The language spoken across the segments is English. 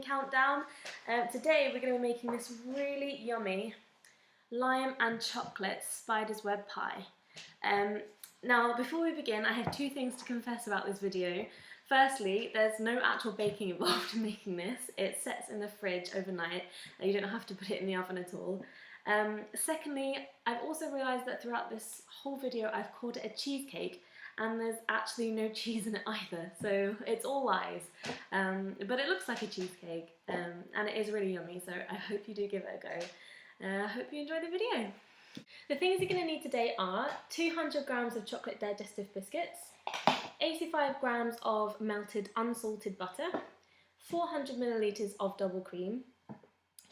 Halloween countdown. Today we're going to be making this really yummy lime and chocolate spider's web pie. Now before we begin, I have two things to confess about this video. Firstly, there's no actual baking involved in making this. It sets in the fridge overnight and you don't have to put it in the oven at all. Secondly, I've also realised that throughout this whole video I've called it a cheesecake, and there's actually no cheese in it either, so it's all lies. But it looks like a cheesecake, and it is really yummy, so I hope you do give it a go. I hope you enjoy the video. The things you're going to need today are 200 grams of chocolate digestive biscuits, 85 grams of melted unsalted butter, 400 millilitres of double cream,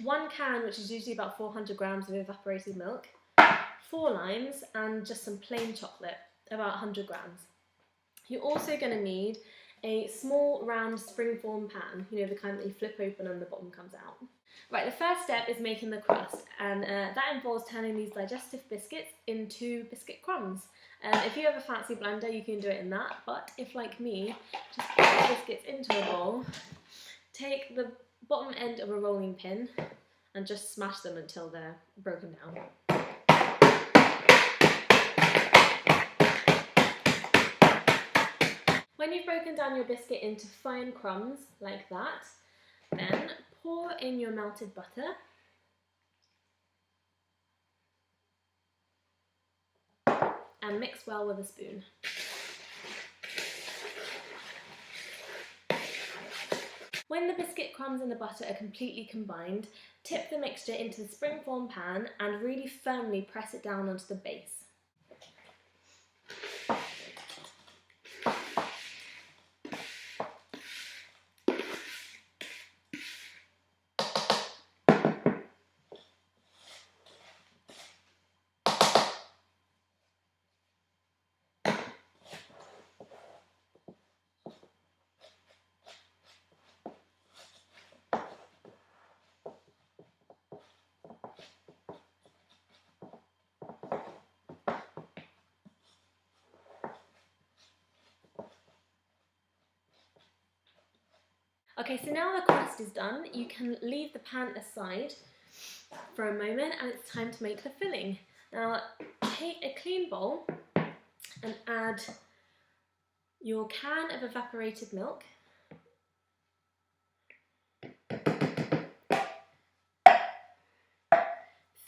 1 can, which is usually about 400 grams of evaporated milk, 4 limes, and just some plain chocolate, about 100 grams. You're also going to need a small round springform pan, you know, the kind that you flip open and the bottom comes out. Right, the first step is making the crust, and that involves turning these digestive biscuits into biscuit crumbs. If you have a fancy blender, you can do it in that, but if, like me, just put the biscuits into a bowl, take the bottom end of a rolling pin and just smash them until they're broken down. When you've broken down your biscuit into fine crumbs like that, then pour in your melted butter and mix well with a spoon. When the biscuit crumbs and the butter are completely combined, tip the mixture into the springform pan and really firmly press it down onto the base. Okay, so now the crust is done, you can leave the pan aside for a moment and it's time to make the filling. Now take a clean bowl and add your can of evaporated milk,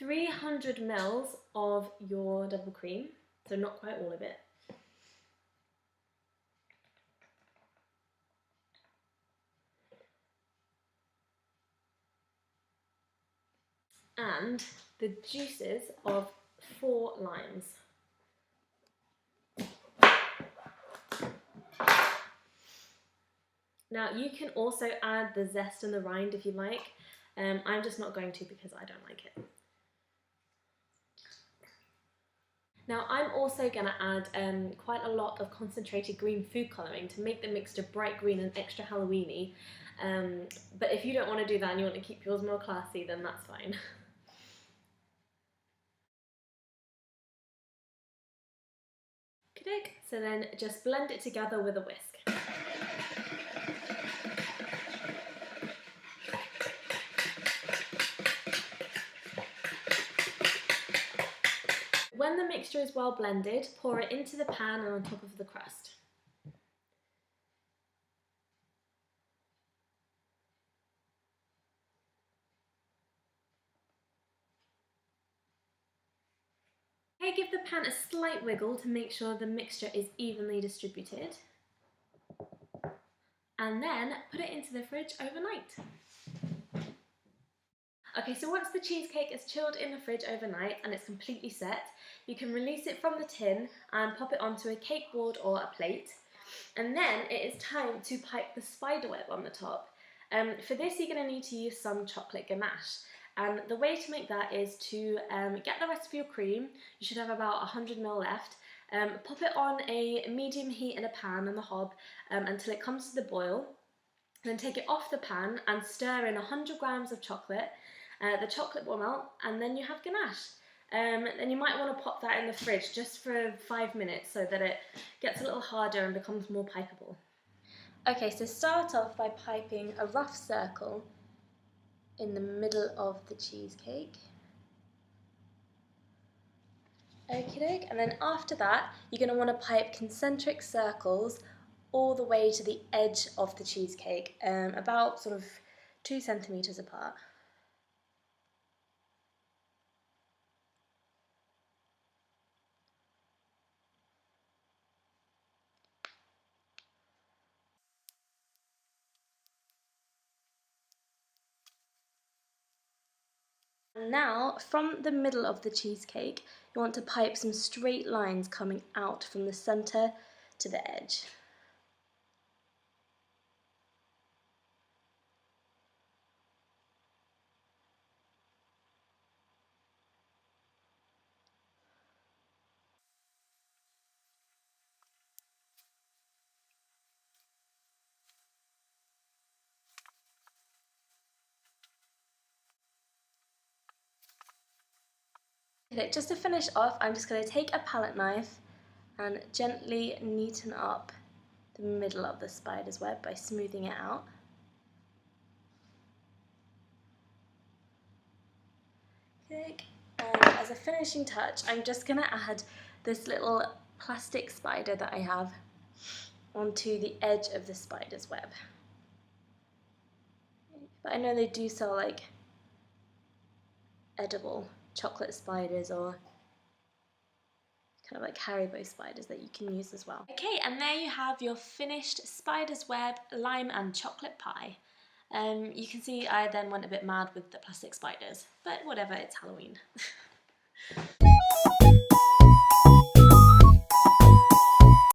$300 ml of your double cream, so not quite all of it, and the juices of 4 limes. Now you can also add the zest and the rind if you like. I'm just not going to because I don't like it. Now I'm also going to add quite a lot of concentrated green food colouring to make the mixture bright green and extra Halloweeny. But if you don't want to do that and you want to keep yours more classy, then that's fine. So then just blend it together with a whisk. When the mixture is well blended, pour it into the pan and on top of the crust. Okay, give the pan a slight wiggle to make sure the mixture is evenly distributed. And then put it into the fridge overnight. Okay, so once the cheesecake is chilled in the fridge overnight and it's completely set, you can release it from the tin and pop it onto a cake board or a plate. And then it is time to pipe the spiderweb on the top. For this you're going to need to use some chocolate ganache. And the way to make that is to get the rest of your cream. You should have about 100 ml left. Pop it on a medium heat in a pan on the hob until it comes to the boil. Then take it off the pan and stir in 100 grams of chocolate. The chocolate will melt and then you have ganache. And you might want to pop that in the fridge just for 5 minutes so that it gets a little harder and becomes more pipeable. Okay, so start off by piping a rough circle in the middle of the cheesecake. Okie doke, and then after that, you're going to want to pipe concentric circles all the way to the edge of the cheesecake, about sort of 2 centimetres apart. Now, from the middle of the cheesecake, you want to pipe some straight lines coming out from the centre to the edge. Okay, just to finish off, I'm just going to take a palette knife and gently neaten up the middle of the spider's web by smoothing it out. Okay, and as a finishing touch, I'm just going to add this little plastic spider that I have onto the edge of the spider's web. But I know they do sell like edible chocolate spiders or kind of like Haribo spiders that you can use as well. Okay, and there you have your finished spider's web lime and chocolate pie. You can see I then went a bit mad with the plastic spiders, but whatever, it's Halloween.